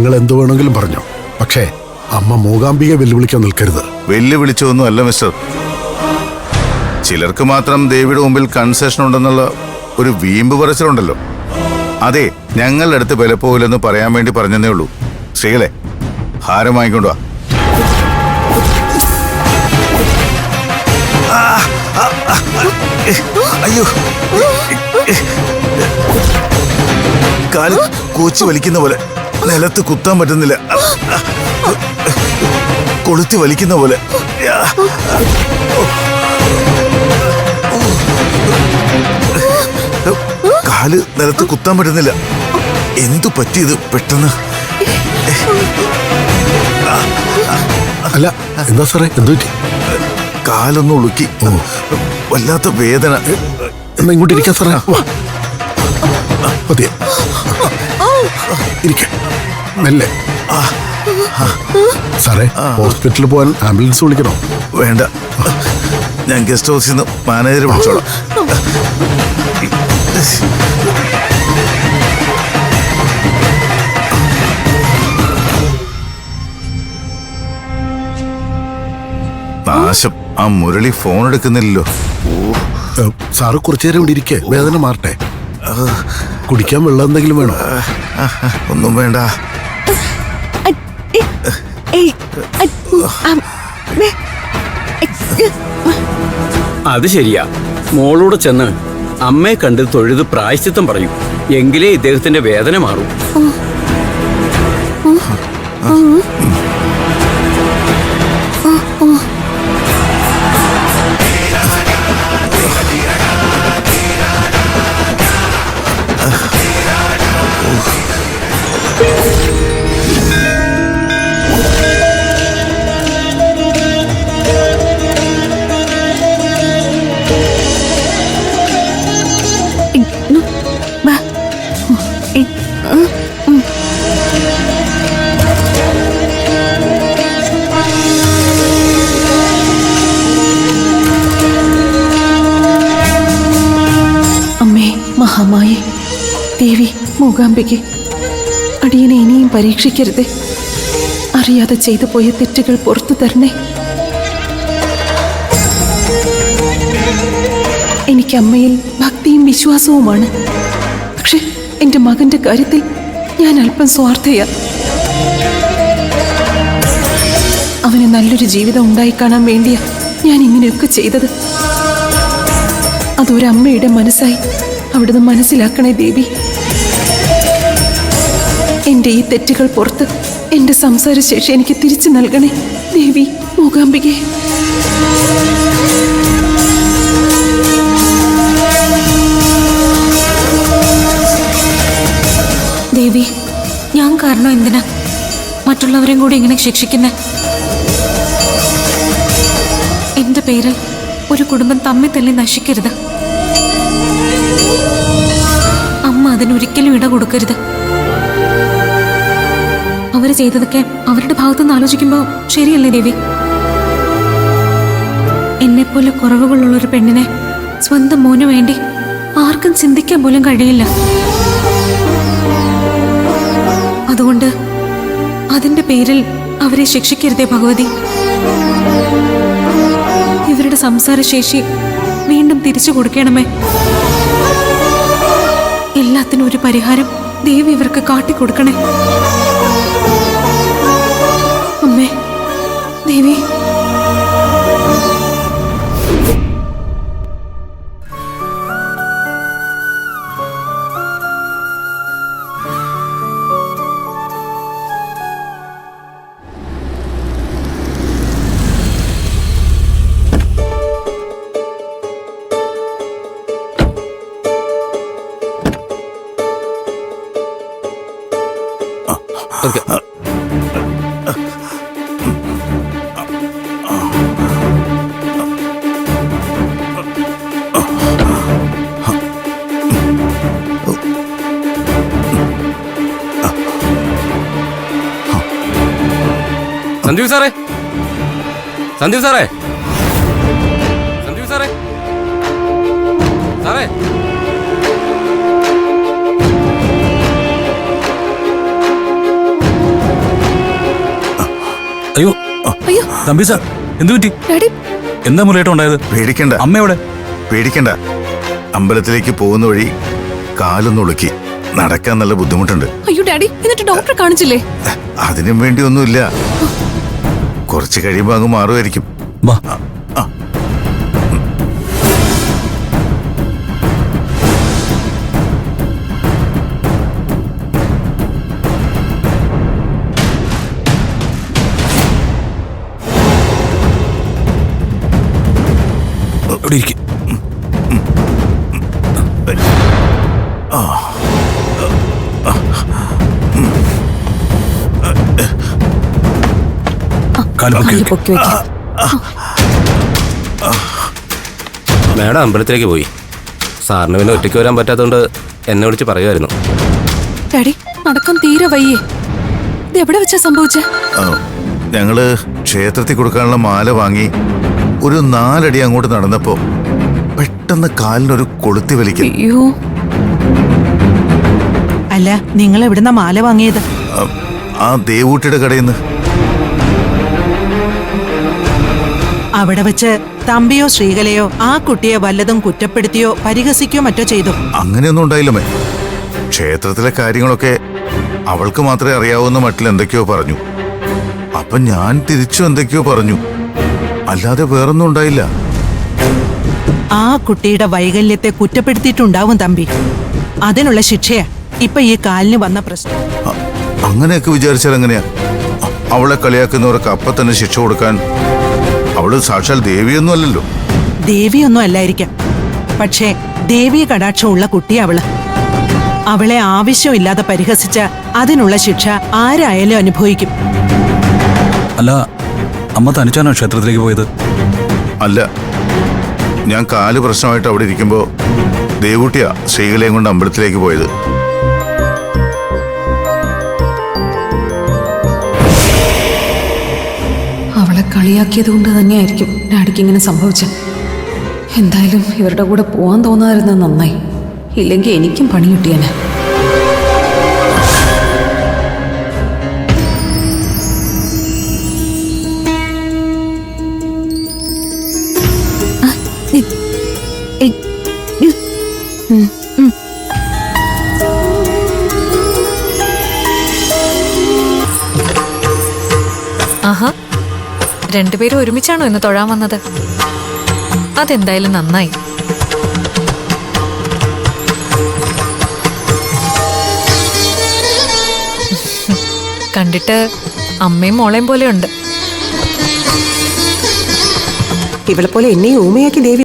ഞങ്ങൾ എന്തു വേണമെങ്കിലും പറഞ്ഞു. പക്ഷേ അമ്മ മൂകാംബികയെ വെല്ലുവിളിക്കാൻ നിൽക്കരുത്. വെല്ലുവിളിച്ചൊന്നും അല്ല മിസ്റ്റർ. ചിലർക്ക് മാത്രം ദേവിയുടെ മുമ്പിൽ കൺസെഷൻ ഉണ്ടെന്നുള്ള ഒരു വീമ്പ് പറച്ചിലുണ്ടല്ലോ. അതെ, ഞങ്ങളുടെ അടുത്ത് വില പോകില്ലെന്ന് പറയാൻ വേണ്ടി പറഞ്ഞതേ ഉള്ളൂ. സ്ത്രീകളെ, ഹാരം വാങ്ങിക്കൊണ്ടുവാ. അയ്യോ, കാല് കോച്ചി വലിക്കുന്ന പോലെ, നിലത്ത് കുത്താൻ പറ്റുന്നില്ല, കൊളുത്തി വലിക്കുന്ന പോലെ. കാല് നിലത്ത് കുത്താൻ പറ്റുന്നില്ല. എന്തു പറ്റിയത് പെട്ടെന്ന്? അല്ല, എന്താ സാറേ, എന്തു പറ്റി? കാലൊന്നും ഉളുക്കി, വല്ലാത്ത വേദന. എന്നാ ഇങ്ങോട്ട് ഇരിക്കാം സാറേ. മതിയെ ഇരിക്ക, മെല്ലെ. സാറേ, ഹോസ്പിറ്റലിൽ പോകാൻ ആംബുലൻസ് വിളിക്കണോ? വേണ്ട, ഞാൻ ഗസ്റ്റ് ഹൗസിൽ നിന്ന് മാനേജറെ വിളിച്ചോളാം. നാശം, ആ മുരളി ഫോൺ എടുക്കുന്നില്ലല്ലോ. സാറ് കുറച്ചു നേരം ഇവിടെ ഇരിക്കേ, വേദന മാറട്ടെ. കുടിക്കാൻ വെള്ളം എന്തെങ്കിലും വേണോ? ഒന്നും വേണ്ട. അത് ശരിയാ. മോളോട് ചെന്ന് അമ്മയെ കണ്ട് തൊഴുത് പ്രായശ്ചിത്തം പറയൂ. എങ്കിലേ ഇദ്ദേഹത്തിന്റെ വേദന മാറൂ. മഹാമായേ, ദേവി മൂകാംബികെ, അടിയനെ ഇനിയും പരീക്ഷിക്കരുതേ. അറിയാതെ ചെയ്തു പോയ തെറ്റുകൾ പുറത്തു തരണേ. എനിക്ക് അമ്മയിൽ ഭക്തിയും വിശ്വാസവുമാണ്. പക്ഷെ എൻ്റെ മകന്റെ കാര്യത്തിൽ ഞാൻ അല്പം സ്വാർത്ഥയാ. അവന് നല്ലൊരു ജീവിതം ഉണ്ടായിക്കാണാൻ വേണ്ടിയാ ഞാൻ ഇങ്ങനെയൊക്കെ ചെയ്തത്. അതൊരമ്മയുടെ മനസ്സായി അവിടുന്ന് മനസ്സിലാക്കണേ ദേവി. എൻ്റെ ഈ തെറ്റുകൾ പുറത്ത് എൻ്റെ സംസാരശേഷി എനിക്ക് തിരിച്ചു നൽകണേ ദേവി മൂകാംബികെ. ദേവി, ഞാൻ കാരണം എന്തിനാ മറ്റുള്ളവരെയും കൂടി ഇങ്ങനെ ശിക്ഷിക്കുന്നേ? എൻ്റെ പേരിൽ ഒരു കുടുംബം തമ്മിൽ തല്ലി നശിക്കരുത്. അമ്മ അതിനൊരിക്കലും ഇട കൊടുക്കരുത്. അവര് ചെയ്തതൊക്കെ അവരുടെ ഭാഗത്തുനിന്ന് ആലോചിക്കുമ്പോൾ ശരിയല്ലേ ദേവി? എന്നെപ്പോലെ കുറവുകളുള്ളൊരു പെണ്ണിനെ സ്വന്തം മോനു വേണ്ടി ആർക്കും ചിന്തിക്കാൻ പോലും കഴിയില്ല. അതുകൊണ്ട് അതിന്റെ പേരിൽ അവരെ ശിക്ഷിക്കരുതേ ഭഗവതി. ഇവരുടെ സംസാരശേഷി വീണ്ടും തിരിച്ചു കൊടുക്കണമേ. എല്ലാത്തിനും ഒരു പരിഹാരം ദേവി ഇവർക്ക് കാട്ടിക്കൊടുക്കണേ. അമ്മേ, ദേവി. സന്ദീപ് സാറേ, സന്ദീപ് സാറേ, സന്ദീപ് സാറേ, സാറേ. അയ്യോ അയ്യോ തമ്പി സാർ എന്തു പറ്റി? ഡാഡി എന്താ മുരേട്ടം ഉണ്ടായത്? പേടിക്കണ്ട അമ്മ എവിടെ? പേടിക്കണ്ട. അമ്പലത്തിലേക്ക് പോകുന്ന വഴി കാലൊന്ന് ഉളുക്കി. നടക്കാൻ നല്ല ബുദ്ധിമുട്ടുണ്ട്. അയ്യോ ഡാഡി എന്നിട്ട് ഡോക്ടറെ കാണിച്ചില്ലേ? അതിനും വേണ്ടി ഒന്നുമില്ല. കുറച്ച് കഴിയുമ്പോൾ അങ്ങ് മാറുമായിരിക്കും. വാ. ഇവിടെ ഇരിക്ക്. കാല് പൊക്കി വെക്ക്. പൊക്കി വെക്കാം. മേഡം അമ്പലത്തിലേക്ക് പോയി. സാറിന് പിന്നെ ഒറ്റയ്ക്ക് വരാൻ പറ്റാത്തതുകൊണ്ട് എന്നെ വിളിച്ച് പറയുമായിരുന്നു. ഡാഡി നടക്കാൻ തീരെ വയ്യേ. ഇത് എവിടെ വെച്ചാ സംഭവിച്ചേ? ഞങ്ങള് ക്ഷേത്രത്തിൽ കൊടുക്കാനുള്ള മാല വാങ്ങി ഒരു 4 അടി അങ്ങോട്ട് നടന്നപ്പോ പെട്ടെന്ന് കാലിനൊരു കൊളുത്തി വലിക്കും. അയ്യോ അല്ല, നിങ്ങൾ എവിടുന്ന മാല വാങ്ങിയത്? ആ ദേവൂട്ടിയുടെ കടയിൽ നിന്ന്. അവിടെ വെച്ച് തമ്പിയോ ശ്രീകലയോ ആ കുട്ടിയെ വല്ലതും കുറ്റപ്പെടുത്തിയോ പരിഹസിക്കോ മറ്റോ ചെയ്തു? അങ്ങനെയൊന്നും ഉണ്ടായില്ലമ്മേ. ക്ഷേത്രത്തിലെ കാര്യങ്ങളൊക്കെ അവൾക്ക് മാത്രമേ അറിയാവുന്ന മട്ടിൽ എന്തൊക്കെയോ പറഞ്ഞു. അപ്പൊ ഞാൻ തിരിച്ചു എന്തൊക്കെയോ പറഞ്ഞു. അല്ലാതെ വേറൊന്നും ഉണ്ടായില്ല. ആ കുട്ടിയുടെ വൈകല്യത്തെ കുറ്റപ്പെടുത്തിയിട്ടുണ്ടാവും തമ്പി. അതിനുള്ള ശിക്ഷയാ ഇപ്പൊ ഈ കാലിന് വന്ന പ്രശ്നം. അങ്ങനെയൊക്കെ വിചാരിച്ചാൽ എങ്ങനെയാ? അവളെ കളിയാക്കുന്നവർക്ക് അപ്പൊ തന്നെ ശിക്ഷ കൊടുക്കാൻ അവള് സാക്ഷാൽ ദേവിയൊന്നും അല്ലല്ലോ. ദേവിയൊന്നും അല്ലായിരിക്കാം. പക്ഷേ ദേവീ കടാക്ഷമുള്ള കുട്ടി അവള്. അവളെ ആവശ്യമില്ലാതെ പരിഹസിച്ച അതിനുള്ള ശിക്ഷ ആരായാലും അനുഭവിക്കും. അല്ല, അമ്മ തനിച്ചാണോ ക്ഷേത്രത്തിലേക്ക് പോയത്? അല്ല, ഞാൻ കാല് പ്രശ്നമായിട്ട് അവിടെ ഇരിക്കുമ്പോ ദേവൂട്ടിയാ ശ്രീകലയും കൊണ്ട് അമ്പലത്തിലേക്ക് പോയത്. അവളെ കളിയാക്കിയത് കൊണ്ട് തന്നെയായിരിക്കും ഡാഡിക്ക് ഇങ്ങനെ സംഭവിച്ചത്. എന്തായാലും ഇവരുടെ കൂടെ പോവാൻ തോന്നാതിരുന്നത് നന്നായി. ഇല്ലെങ്കിൽ എനിക്കും പണി കിട്ടിയേനെ. ആഹാ, രണ്ടുപേരും ഒരുമിച്ചാണോ ഇന്ന് തൊഴാൻ വന്നത്? അതെന്തായാലും നന്നായി. കണ്ടിട്ട് അമ്മയും മോളെയും പോലെയുണ്ട്. ഇവളെ പോലെ എന്നെയും ഊമയാക്കി ദേവി